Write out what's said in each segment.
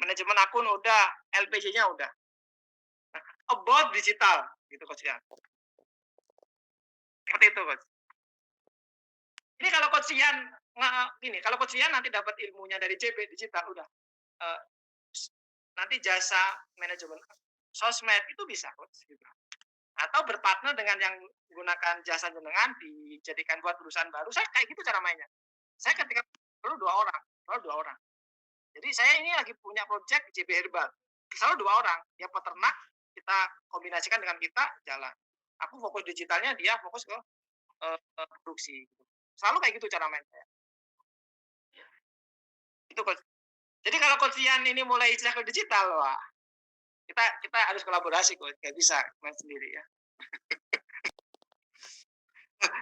manajemen akun udah, LPG-nya udah. Nah, about digital gitu Coach Ian. Seperti itu Coach. Ini kalau Coach Ian kalau Coach Ian nanti dapat ilmunya dari JB Digital udah. Nanti jasa manajemen sosmed itu bisa Coach gitu. Atau berpartner dengan yang menggunakan jasa jenengan dijadikan buat perusahaan baru. Saya kayak gitu cara mainnya. Saya ketika selalu dua orang. Jadi saya ini lagi punya project JB Herbal. Selalu 2 orang, yang peternak kita kombinasikan dengan kita jalan. Aku fokus digitalnya, dia fokus ke produksi. Selalu kayak gitu cara main saya. Itu Coach. Jadi kalau Coach Ian ini mulai hijrah ke digital, wah, kita harus kolaborasi Coach, nggak bisa main sendiri ya.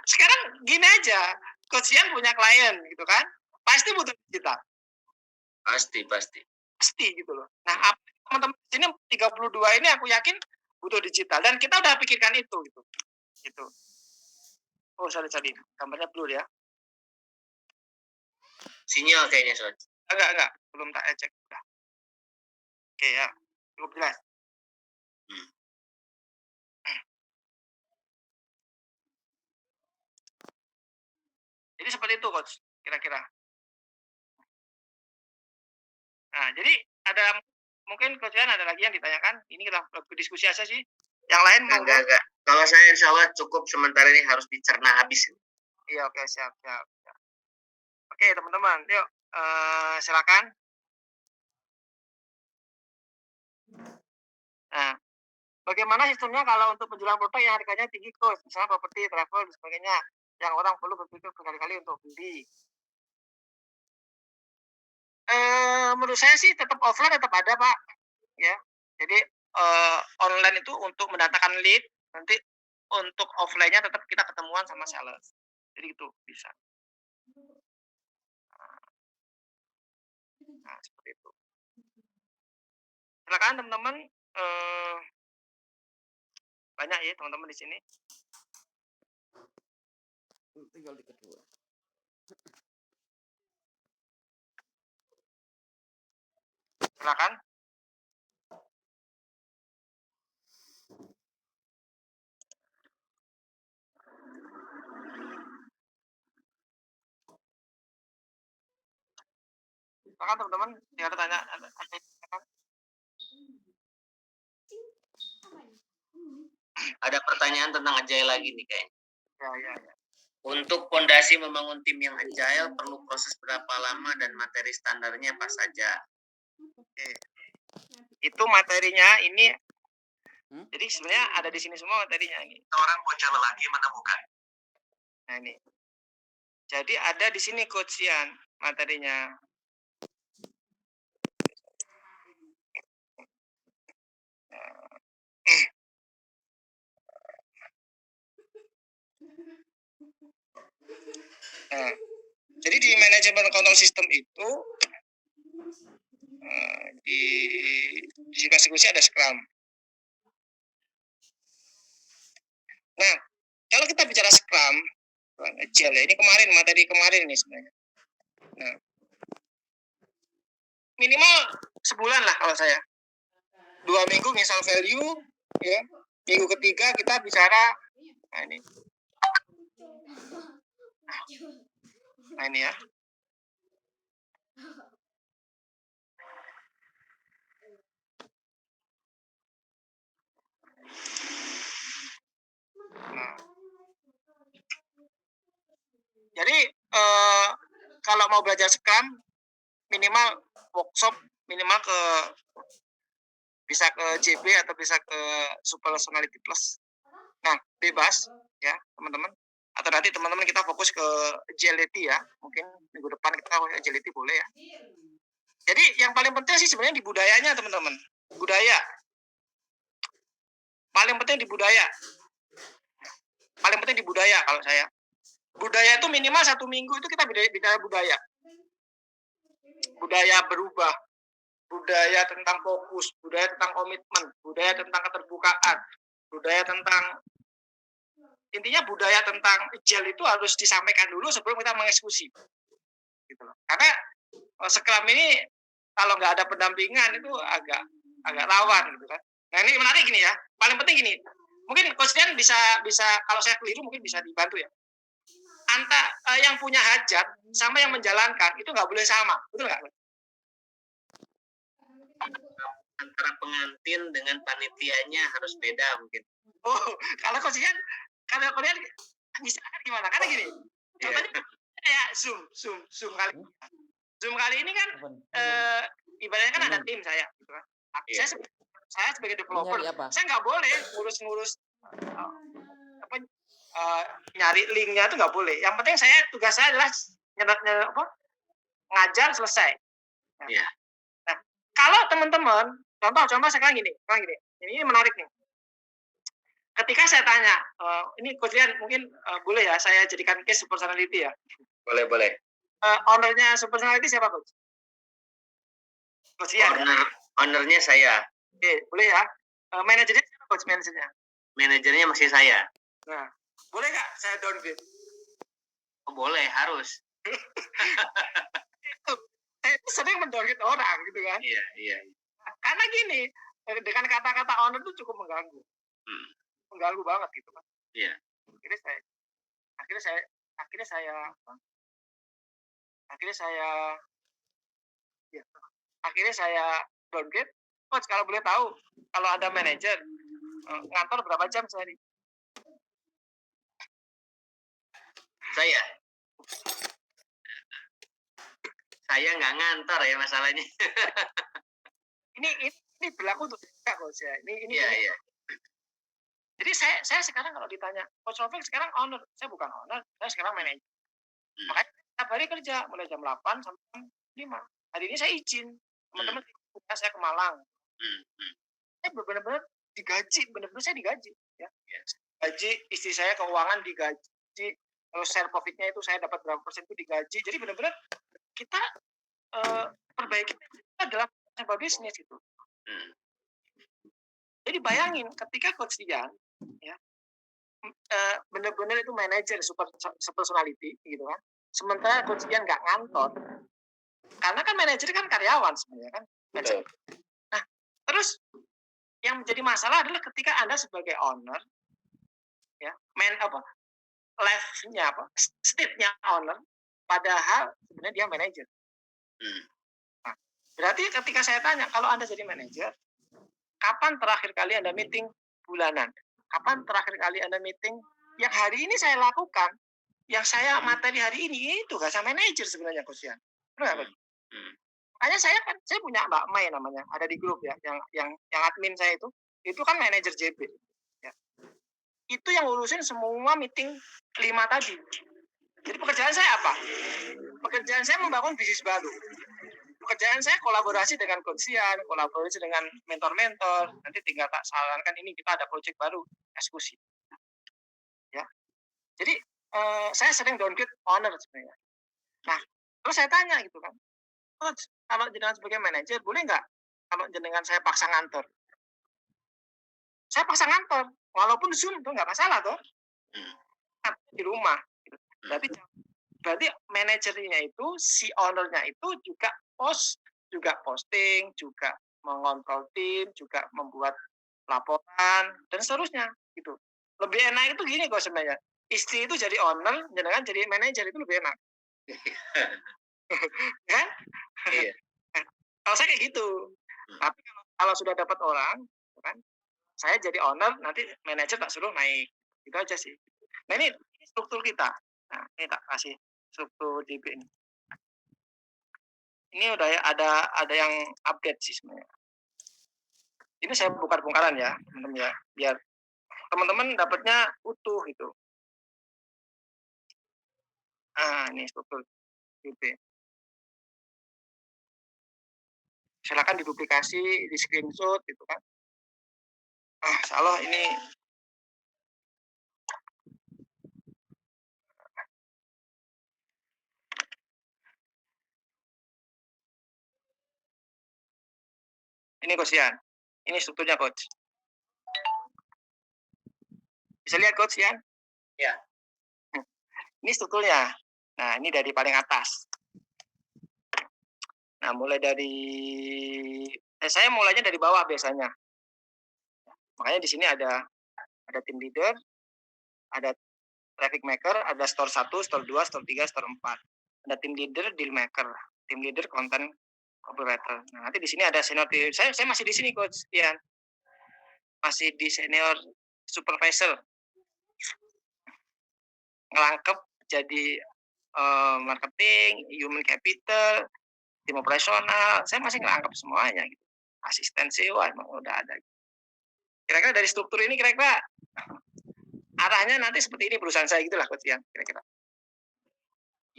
Sekarang gini aja, Coach Ian punya klien gitu kan, pasti butuh digital. Pasti gitu loh. Nah, teman-teman di sini 32 ini aku yakin butuh digital dan kita udah pikirkan itu gitu. Gitu. Oh, sorry, gambarnya blur ya. Sinyal kayaknya, Sob. Enggak, belum tak cek udah. Oke ya, cukup jelas. Jadi seperti itu Coach, kira-kira. Nah, jadi ada mungkin Coach Ian ada lagi yang ditanyakan? Ini kita diskusi aja sih. Yang lain enggak. Kalau saya insya Allah cukup sementara ini harus dicerna habis. Iya, oke, siap. Oke, teman-teman, yuk silakan. Nah, bagaimana sistemnya kalau untuk penjualan produk yang harganya tinggi Coach, misalnya properti, travel, dan sebagainya, yang orang perlu berpikir berkali-kali untuk beli? Menurut saya sih tetap offline tetap ada Pak, ya. Jadi online itu untuk mendatangkan lead, nanti untuk offline-nya tetap kita ketemuan sama sales. Jadi itu bisa. Nah, seperti itu. Silakan teman-teman, banyak ya teman-teman di sini. Tinggal di kedua. Silakan. Silakan teman-teman, ada tanya. Ada pertanyaan tentang agile lagi nih kayaknya. Ya. Untuk fondasi membangun tim yang agile perlu proses berapa lama dan materi standarnya apa saja? Oke. Itu materinya ini. Jadi sebenarnya ada di sini semua materinya ini. Seorang bocah lelaki menemukan. Nah ini. Jadi ada di sini Coach Ian materinya. Nah, jadi di manajemen kontrol sistem itu di eksekusi ada Scrum. Nah, kalau kita bicara Scrum, agile ya, ini materi kemarin ini sebenarnya. Nah, minimal sebulan lah kalau saya. 2 minggu misal value, ya. Minggu ketiga kita bicara, nah ini. Nah ini ya. Nah. Jadi kalau mau belajar Scrum minimal workshop minimal bisa ke JB atau bisa ke Super Personality Plus. Nah, bebas ya, teman-teman. Atau nanti teman-teman kita fokus ke agility ya. Mungkin minggu depan kita agility boleh ya. Jadi yang paling penting sih sebenarnya di budayanya, teman-teman. Budaya. Paling penting di budaya. Paling penting di budaya kalau saya. Budaya itu minimal 1 minggu itu kita bicara budaya. Budaya berubah. Budaya tentang fokus, budaya tentang komitmen, budaya tentang keterbukaan, budaya tentang intinya budaya tentang agile itu harus disampaikan dulu sebelum kita mengeksekusi. Gitu loh. Karena Scrum ini kalau nggak ada pendampingan itu agak rawan gitu kan. Nah ini menarik gini ya. Paling penting gini. Mungkin Coach Dian bisa kalau saya keliru mungkin bisa dibantu ya. Yang punya hajat sama yang menjalankan itu nggak boleh sama, betul nggak? Antara pengantin dengan panitianya harus beda mungkin. Oh, kalau Coach Dian bisa gimana? Karena gini, contohnya kayak Zoom kali ini kan ibaratnya kan ada tim saya, gitu kan. Saya sebagai developer, saya nggak boleh ngurus nyari linknya itu nggak boleh. Yang penting tugas saya adalah ngajar selesai. Iya. Nah, kalau teman-teman, contoh sekarang gini, ini menarik nih. Ketika saya tanya, ini Coach Dian mungkin boleh ya saya jadikan case super personality ya? Boleh. Ownernya super personality siapa Coach? Coach Dian. Ownernya saya. Oke, boleh ya. Manajernya siapa Coach manajernya? Manajernya masih saya. Nah, boleh nggak saya downgrade? Oh, boleh, harus. Saya itu sering mendowngrade orang gitu kan. Iya. Karena gini, dengan kata-kata owner itu cukup mengganggu. Mengganggu banget gitu kan. Iya. Akhirnya saya downgrade. Coach, kalau boleh tahu, kalau ada manajer ngantor berapa jam sehari? Saya nggak ngantor ya masalahnya. ini berlaku untuk saya, Coach ya. Iya. Jadi saya sekarang kalau ditanya, Coach Taufik sekarang owner, saya bukan owner, saya sekarang manajer. Makanya setiap hari kerja mulai jam 8 sampai jam 5. Hari ini saya izin, teman-teman saya ke Malang. Saya benar-benar digaji, saya digaji. Ya. Gaji istri saya, keuangan digaji, terus share profitnya itu saya dapat berapa persen itu digaji. Jadi benar-benar kita perbaiki adalah sebuah bisnis gitu. Jadi bayangin ketika Coach Dian ya benar-benar itu manajer super personality gitu kan. Sementara Coach Dian nggak ngantor. Karena kan manajer kan karyawan sebenarnya kan. Betul. Nah, terus yang menjadi masalah adalah ketika Anda sebagai owner ya, levelnya state-nya owner padahal sebenarnya dia manajer. Nah, berarti ketika saya tanya, kalau Anda jadi manajer, kapan terakhir kali Anda meeting bulanan? Kapan terakhir kali Anda meeting yang hari ini saya lakukan, yang saya materi hari ini itu gak sama manajer sebenarnya Coach Dian. Makanya saya punya Mbak Mai namanya, ada di grup ya, yang admin saya itu kan manajer JB. Ya. Itu yang ngurusin semua meeting 5 tadi. Jadi pekerjaan saya apa? Pekerjaan saya membangun bisnis baru. Pekerjaan saya kolaborasi dengan Coach Dian, kolaborasi dengan mentor-mentor. Nanti tinggal tak sarankan ini kita ada proyek baru, eksekusi. Ya. Jadi saya sering downgrade owner sebenarnya. Nah, terus saya tanya gitu kan, Coach, kalau jenengan sebagai manajer, boleh nggak kalau jenengan saya paksa ngantor? Saya paksa ngantor, walaupun Zoom itu nggak masalah toh. Di rumah. Berarti manajernya itu, si ownernya itu juga posting, juga mengontrol tim, juga membuat laporan, dan seterusnya. Gitu. Lebih enak itu gini kok sebenarnya. Istri itu jadi owner, jenengan jadi manajer itu lebih enak. Kan? Iya. Kalau saya kayak gitu. Tapi kalau sudah dapat orang, kan, saya jadi owner, nanti manajer tak suruh naik. Itu aja sih. Nah ini struktur kita. Nah ini tak kasih struktur DB ini. Ini udah ada yang update sih sebenarnya. Ini saya bongkar-bongkaran ya, teman-teman ya, biar teman-teman dapatnya utuh gitu. Ini struktur DB. Silakan diduplikasi, di screenshot gitu kan. Salah ini. Ini Coach Dian. Ini strukturnya Coach. Bisa lihat Coach Dian? Ya. Ini strukturnya. Nah, ini dari paling atas. Nah, saya mulainya dari bawah biasanya. Makanya di sini ada tim leader, ada traffic maker, ada store 1, store 2, store 3, store 4. Ada tim leader, deal maker, tim leader, content copywriter. Nah, nanti di sini ada senior. Saya masih di sini Coach Ian. Masih di senior supervisor. Ngelangkep jadi marketing, human capital, tim operasional. Saya masih ngelangkep semuanya gitu. Asisten SEO emang udah ada. Kira-kira dari struktur ini kira-kira arahnya nanti seperti ini perusahaan saya gitulah Coach Ian, kira-kira.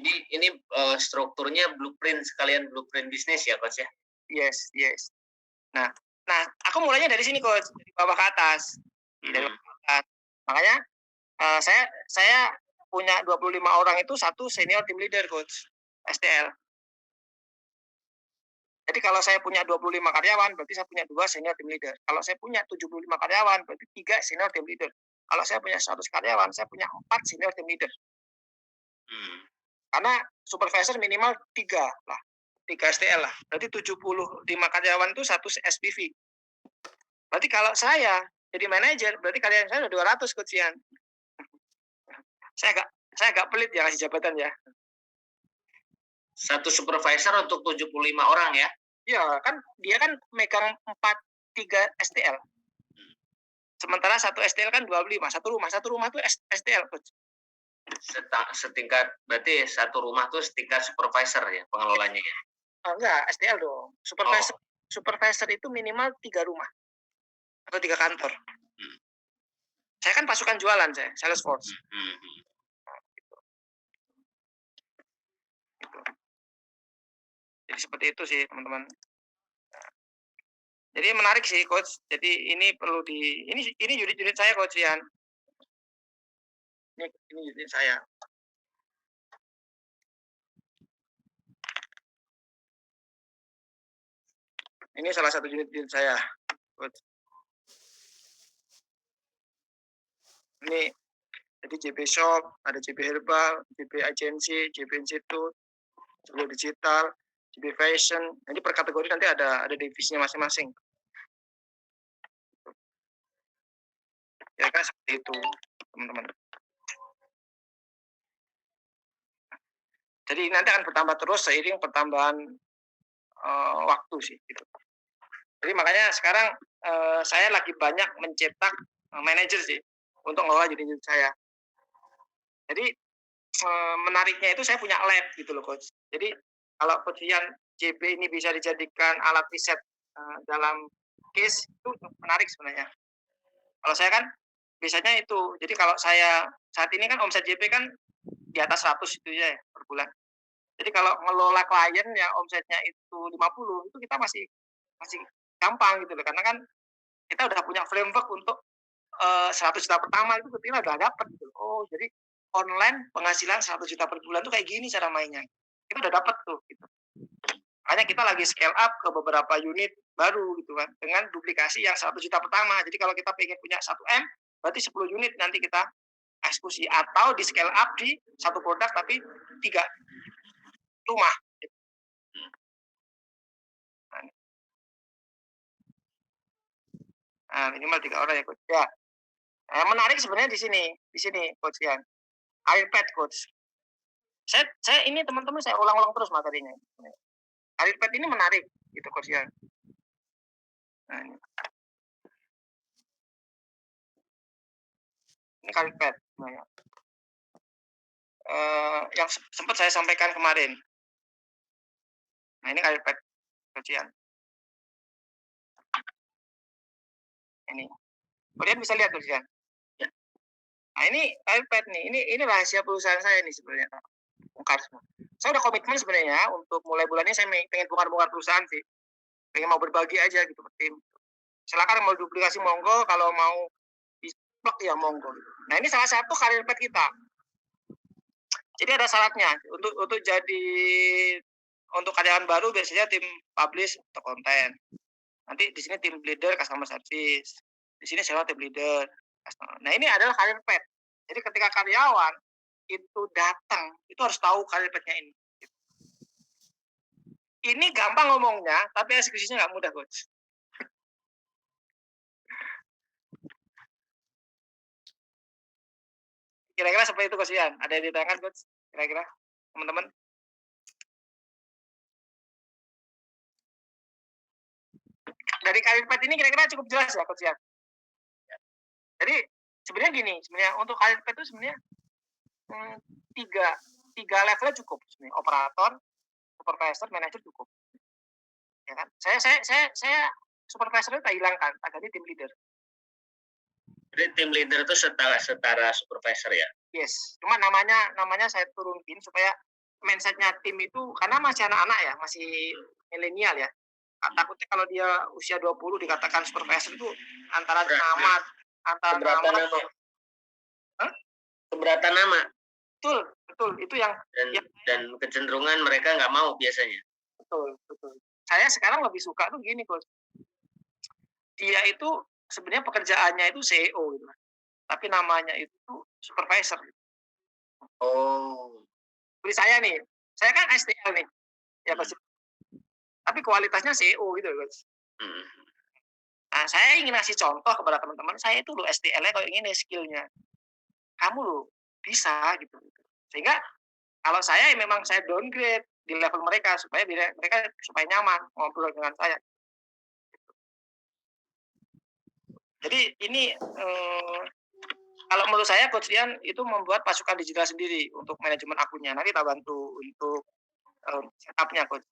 Ini strukturnya blueprint sekalian blueprint bisnis ya Coach ya? Yes. Nah, aku mulainya dari sini Coach, dari bawah ke atas. Dari bawah ke atas. Makanya saya punya 25 orang itu satu senior team leader Coach, STL. Jadi kalau saya punya 25 karyawan, berarti saya punya 2 senior team leader. Kalau saya punya 75 karyawan, berarti 3 senior team leader. Kalau saya punya 100 karyawan, saya punya 4 senior team leader. Karena supervisor minimal 3 lah. 3 STL lah. Berarti 75 karyawan itu 1 SPV. Berarti kalau saya jadi manajer, berarti karyawan saya udah 200 Coach Ian. Saya agak pelit ya kasih jabatan ya. Satu supervisor untuk 75 orang ya? Iya, kan dia kan megang 3 STL. Sementara satu STL kan 25, satu rumah itu STL Coach. Setingkat, berarti satu rumah tuh setingkat supervisor ya pengelolanya ya? Enggak, STL dong. Supervisor itu minimal 3 rumah atau 3 kantor. Saya kan pasukan jualan saya, sales force. Gitu. Jadi seperti itu sih teman-teman. Jadi menarik sih Coach. Jadi ini perlu ini unit saya Coach Ian. Ini unit saya. Ini salah satu unit saya, Coach. Ini jadi JB Shop, ada JB Herbal, JB Agency, JB Institute, JB Digital, JB Fashion. Nanti per kategori nanti ada divisinya masing-masing. Ya kan seperti itu, teman-teman. Jadi nanti akan bertambah terus seiring pertambahan waktu sih. Gitu. Jadi makanya sekarang saya lagi banyak mencetak manajer sih untuk ngelola unit saya. Jadi menariknya itu saya punya lab gitu loh Coach. Jadi kalau Coach Ian JB ini bisa dijadikan alat riset dalam case itu menarik sebenarnya. Kalau saya kan biasanya itu. Jadi kalau saya saat ini kan omset JB kan di atas 100 itu ya per bulan. Jadi kalau ngelola klien yang omsetnya itu 50 itu kita masih gampang gitu loh. Karena kan kita udah punya framework untuk 100 juta pertama itu kita udah dapat gitu. Oh, jadi online penghasilan 100 juta per bulan tuh kayak gini cara mainnya. Kita udah dapat tuh gitu. Makanya kita lagi scale up ke beberapa unit baru gitu kan dengan duplikasi yang 100 juta pertama. Jadi kalau kita pengen punya 1 M, berarti 10 unit nanti kita eksekusi atau di scale up di satu produk tapi 3 rumah. Nah, minimal 3 orang ya Coach. Ya. Menarik sebenarnya di sini Coach Ian. Career Coach. Saya ini teman-teman saya ulang-ulang terus materinya. Career ini menarik gitu Coach Ian. Nah, ini career namanya. Yang sempat saya sampaikan kemarin. Nah, ini career Coach Ian. Ini. Kalian bisa lihat Coach Ian. Ya. Nah, ini career nih. Ini rahasia perusahaan saya nih sebenarnya. Bongkar semua. Saya udah komitmen sebenarnya untuk mulai bulan ini saya pengen bongkar perusahaan sih. Pengen mau berbagi aja gitu ke tim. Silakan mau duplikasi monggo, kalau mau di-blok ya monggo. Nah, ini salah satu career path kita. Jadi ada syaratnya untuk jadi untuk karyawan baru biasanya tim publish atau konten. Nanti di sini tim leader customer service. Di sini sewa tim leader. Nah, ini adalah career path. Jadi ketika karyawan itu datang, itu harus tahu career path-nya ini. Ini gampang ngomongnya, tapi eksekusinya nggak mudah, Coach. Kira-kira seperti itu, Coach Ian. Ada yang ditanyakan, Coach? Kira-kira, teman-teman? Dari karir pet ini kira-kira cukup jelas ya, Coach Ian? Jadi sebenarnya gini, sebenarnya untuk karir pet itu sebenarnya tiga tiga levelnya cukup sebenarnya. Operator, supervisor, manajer cukup. Ya kan? Saya supervisor itu tak hilangkan, tak ganti tim leader. Jadi tim leader itu setara supervisor ya? Yes, cuma namanya saya turunin supaya mindsetnya tim itu karena masih anak-anak ya, masih milenial ya. Takutnya kalau dia usia 20 dikatakan supervisor itu antara nama Keberatan nama. Hah? Keberatan nama. Betul, betul. Itu yang dan kecenderungan mereka nggak mau biasanya. Betul, betul. Saya sekarang lebih suka tuh gini, Coach. Dia itu sebenarnya pekerjaannya itu CEO gitu. Tapi namanya itu supervisor. Oh. Seperti saya nih, saya kan STL nih. Ya, Coach. Tapi kualitasnya CEO gitu, Coach. Nah, saya ingin ngasih contoh kepada teman-teman, saya itu loh STL-nya kalau ingin skill-nya. Kamu loh bisa gitu. Sehingga kalau saya memang saya downgrade di level mereka supaya mereka supaya nyaman ngobrol dengan saya. Jadi ini kalau menurut saya Coach Rian itu membuat pasukan digital sendiri untuk manajemen akunnya. Nanti kita bantu untuk setupnya, Coach.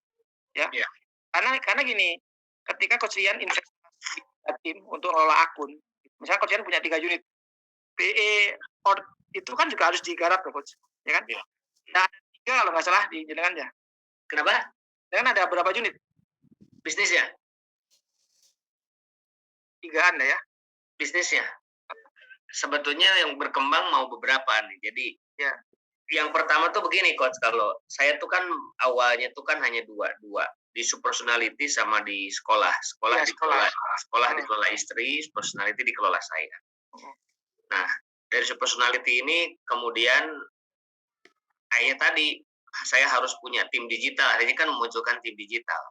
Ya. Yeah. Karena gini, ketika Coach Rian investasi tim untuk ngelola akun, misalnya Coach Rian punya 3 unit, BE port itu kan juga harus digarap loh, Coach. Ya kan? Yeah. Nah, 3 kalau nggak salah di jenengan ya. Kenapa? Dengan ada berapa unit? Bisnisnya? 3-an ya. Bisnisnya? Sebetulnya yang berkembang mau beberapa nih. Jadi ya, yang pertama tuh begini, Coach. Kalau saya tuh kan awalnya tuh kan hanya dua di personality sama di sekolah. Sekolah dikelola istri, personality dikelola saya. Nah, dari personality ini kemudian kayaknya tadi saya harus punya tim digital. Akhirnya kan memunculkan tim digital.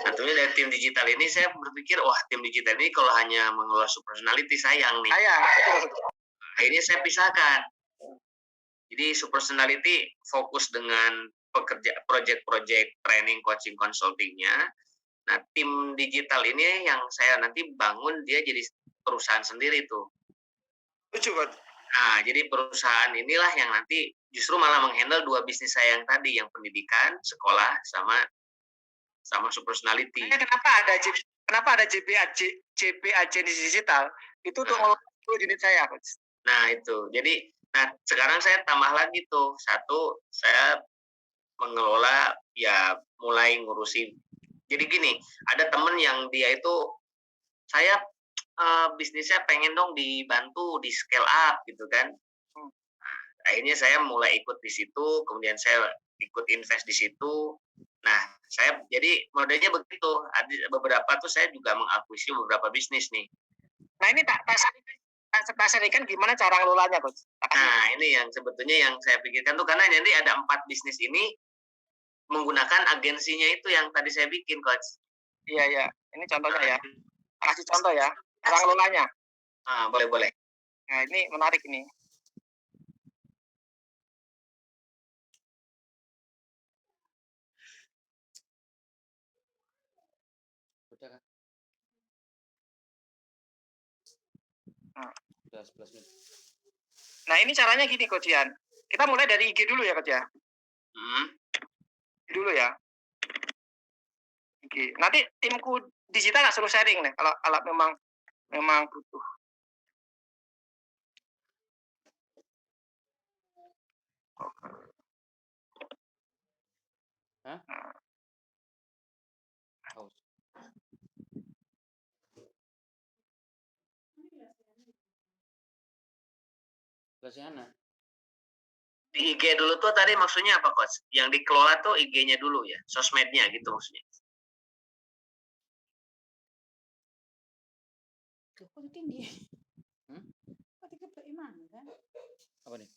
Tentunya dari tim digital ini saya berpikir, wah tim digital ini kalau hanya mengelola personality sayang nih. Akhirnya saya pisahkan. Jadi personality fokus dengan project-project training, coaching, consultingnya. Nah tim digital ini yang saya nanti bangun dia jadi perusahaan sendiri tuh. Nah jadi perusahaan inilah yang nanti justru malah menghandle 2 bisnis saya yang tadi, yang pendidikan, sekolah, sama personality. Kenapa ada JPAJ di digital? Itu untuk ngelola unit saya, Coach. Nah, itu. Jadi, sekarang saya tambah lagi tuh. Satu, saya mengelola ya mulai ngurusin. Jadi gini, ada temen yang dia itu saya bisnisnya pengen dong dibantu di scale up gitu kan. Akhirnya saya mulai ikut di situ, kemudian saya ikut invest di situ. Nah, saya jadi modelnya begitu. Ada beberapa tuh saya juga mengakuisisi beberapa bisnis nih. Nah, ini tak sharingkan gimana cara ngelolanya, Coach. Nah, ini yang sebetulnya yang saya pikirkan tuh karena nanti ada 4 bisnis ini menggunakan agensinya itu yang tadi saya bikin, Coach. Iya, iya. Ini contohnya ya. Kasih contoh ya. Cara ngelolanya. Boleh. Nah, ini menarik ini. Nah, ini caranya gini, Coach Ian. Kita mulai dari IG dulu ya, Coach ya. Dulu ya. IG. Nanti timku digital suruh sharing nih kalau memang butuh. Hah? Sana. Di IG dulu tuh tadi maksudnya apa, Coach? Yang dikelola tuh IG-nya dulu ya, sosmednya gitu maksudnya. Kok tinggi? Kok tinggi beriman kan? Apa nih?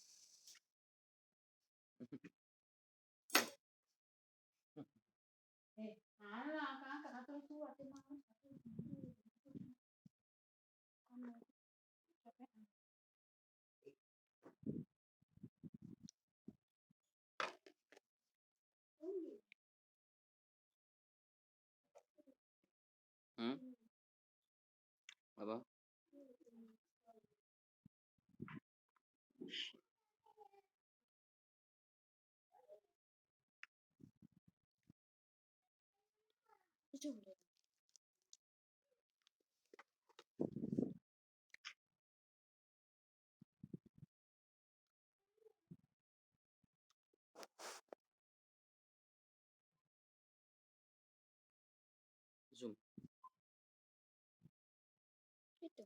Apa? Zoom. Itu.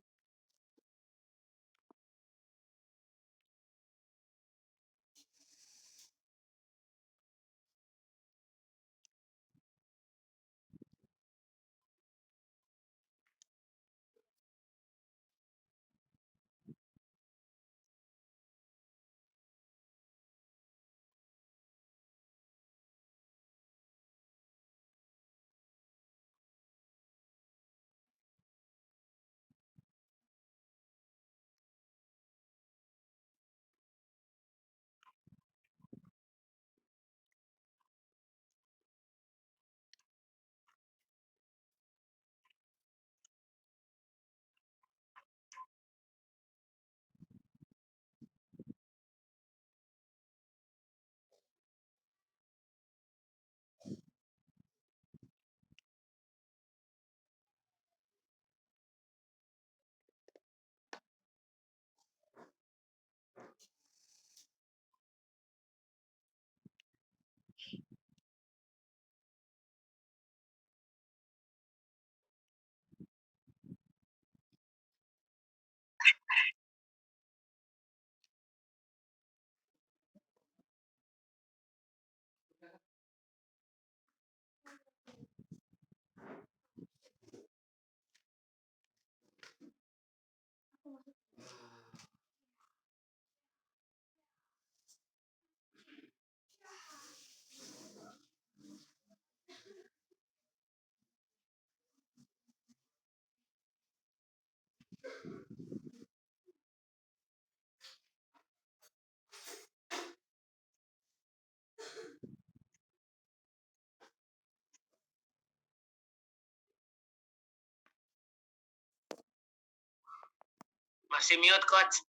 Masih mute, Coach.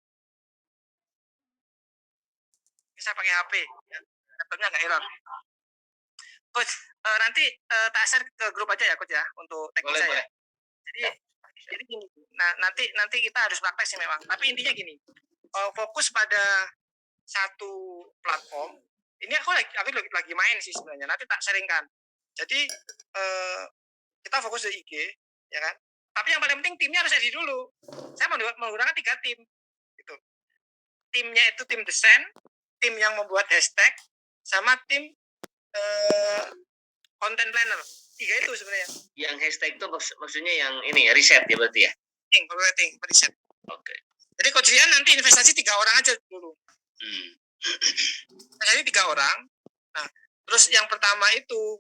Bisa pakai HP. Ya. Laptopnya nggak error. Coach, nanti tak share ke grup aja ya, Coach ya, untuk teknis Boleh, saya. boleh. Jadi gini. Nah, nanti kita harus praktek sih memang. Tapi intinya gini. Fokus pada satu platform. Ini aku lagi main sih sebenarnya. Nanti tak sharingkan. Jadi kita fokus di IG, ya kan? Tapi yang paling penting timnya harus ready dulu. Saya menggunakan 3 tim, gitu. Timnya itu tim desain, tim yang membuat hashtag, sama tim content planner. 3 itu sebenarnya. Yang hashtag itu maksudnya yang ini ya, riset ya berarti ya? Copywriting, riset. Oke. Jadi Coach Rian nanti investasi 3 orang aja dulu. Investasi 3 orang. Nah, terus yang pertama itu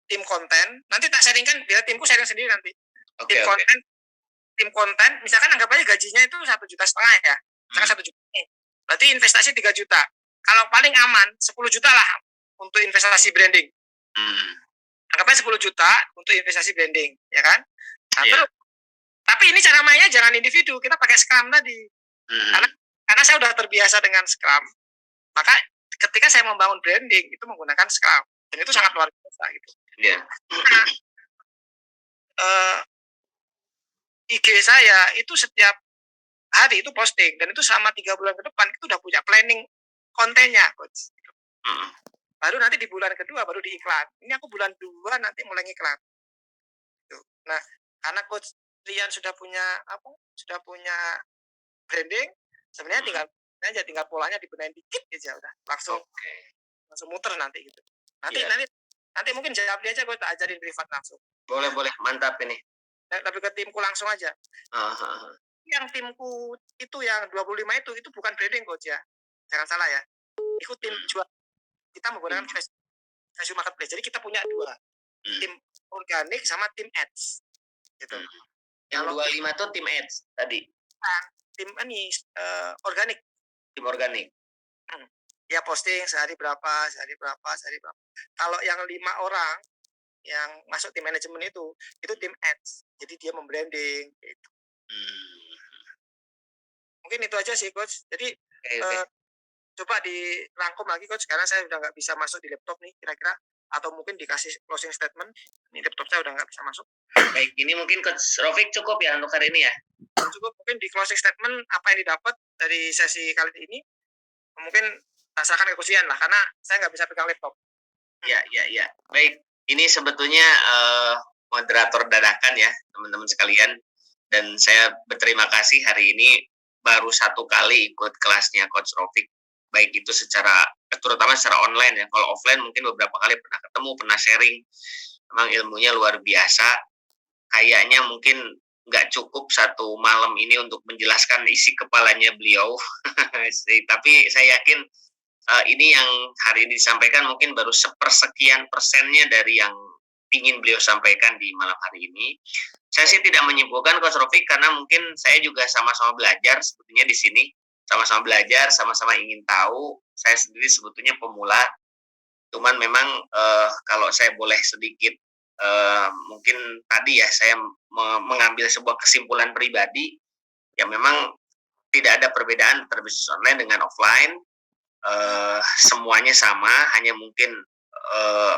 tim konten. Nanti tak sharingkan, biar timku sharing sendiri nanti. Oke. Tim konten, misalkan anggap aja gajinya itu 1,5 juta ya. Misalkan 1 juta. Berarti investasi 3 juta. Kalau paling aman 10 juta lah untuk investasi branding. Anggap aja 10 juta untuk investasi branding, ya kan? Nah, terus, tapi ini cara mainnya jangan individu, kita pakai Scrum tadi. Karena saya udah terbiasa dengan Scrum. Maka ketika saya membangun branding itu menggunakan Scrum, dan itu sangat luar biasa gitu. Iya. IG saya itu setiap hari itu posting, dan itu selama 3 bulan ke depan itu udah punya planning kontennya, Coach. Baru nanti di bulan kedua baru diiklan. Ini aku bulan 2 nanti mulai ngiklan. Nah, karena Coach Rian sudah punya branding, sebenarnya tinggal polanya dibenahin dikit aja udah langsung muter nanti gitu. Nanti mungkin jawabnya aja gue tak ajarin privat langsung. Boleh, mantap ini. Tapi ke timku langsung aja. Yang timku itu yang 25 itu bukan branding, Coach ya. Jangan salah ya. Itu tim jual. Kita menggunakan Facebook Marketplace. Jadi kita punya 2. Tim organik sama tim ads gitu. Yang Kalau 25 tuh tim ads tadi, tim ini organik, tim organik. ya posting sehari berapa. Kalau yang 5 orang yang masuk tim manajemen itu tim ads, jadi dia membranding gitu. Mungkin itu aja sih coach. Jadi Oke. coba dirangkum lagi coach, karena saya udah nggak bisa masuk di laptop nih kira-kira, atau mungkin dikasih closing statement. Ini laptop saya udah nggak bisa masuk. Baik, ini mungkin Coach Rofik cukup ya untuk hari ini ya. Cukup mungkin di closing statement apa yang didapat dari sesi kali ini, mungkin rasakan kekusian lah, karena saya nggak bisa pegang laptop. Ya. Baik, ini sebetulnya moderator dadakan ya teman-teman sekalian, dan saya berterima kasih hari ini baru 1 kali ikut kelasnya Coach Rofik, baik itu terutama secara online ya. Kalau offline mungkin beberapa kali pernah ketemu, pernah sharing. Memang ilmunya luar biasa. Kayaknya mungkin nggak cukup 1 malam ini untuk menjelaskan isi kepalanya beliau. Tapi saya yakin ini yang hari ini disampaikan mungkin baru sepersekian persennya dari yang ingin beliau sampaikan di malam hari ini. Saya sih tidak menyimpulkan Coach Rofik, karena mungkin saya juga sama-sama belajar sebetulnya di sini. Sama-sama belajar, sama-sama ingin tahu. Saya sendiri sebetulnya pemula. Cuman memang kalau saya boleh sedikit mungkin tadi ya, saya mengambil sebuah kesimpulan pribadi, ya memang tidak ada perbedaan antara bisnis online dengan offline. Semuanya sama, hanya mungkin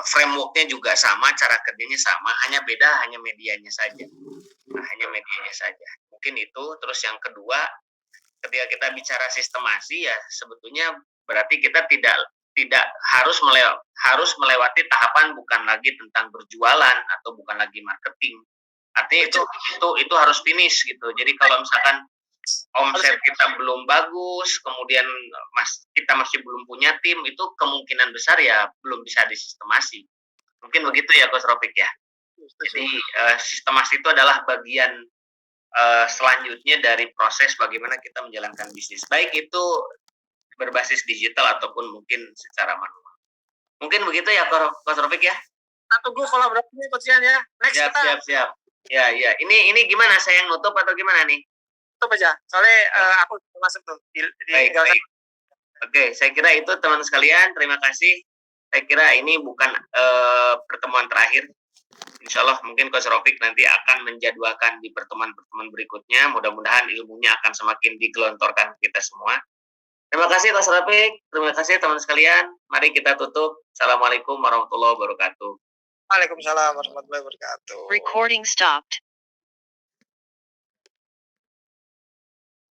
frameworknya juga sama, cara kerjanya sama, hanya medianya saja. Mungkin itu. Terus yang kedua, ketika kita bicara sistemasi ya sebetulnya berarti kita tidak harus melewati tahapan bukan lagi tentang berjualan atau bukan lagi marketing. Artinya itu harus finish gitu. Jadi kalau misalkan omset kita belum bagus, kemudian kita masih belum punya tim, itu kemungkinan besar ya belum bisa disistemasi. Mungkin begitu ya Coach Rofik ya. Jadi sistemasi itu adalah bagian selanjutnya dari proses bagaimana kita menjalankan bisnis, baik itu berbasis digital ataupun mungkin secara manual. Mungkin begitu ya Coach Rofik ya. Kita tunggu kolaborasinya Coach Ian ya. Next Siap. Ya. Ini gimana, saya yang nutup atau gimana nih? Tutup aja. Soalnya aku masuk tuh Baik. Oke, saya kira itu teman sekalian. Terima kasih. Saya kira ini bukan pertemuan terakhir. Insya Allah mungkin Coach Rofik nanti akan menjadwalkan di pertemuan-pertemuan berikutnya. Mudah-mudahan ilmunya akan semakin digelontorkan kita semua. Terima kasih Coach Rofik. Terima kasih teman sekalian. Mari kita tutup. Assalamualaikum warahmatullahi wabarakatuh. Waalaikumsalam warahmatullahi wabarakatuh. Recording stopped.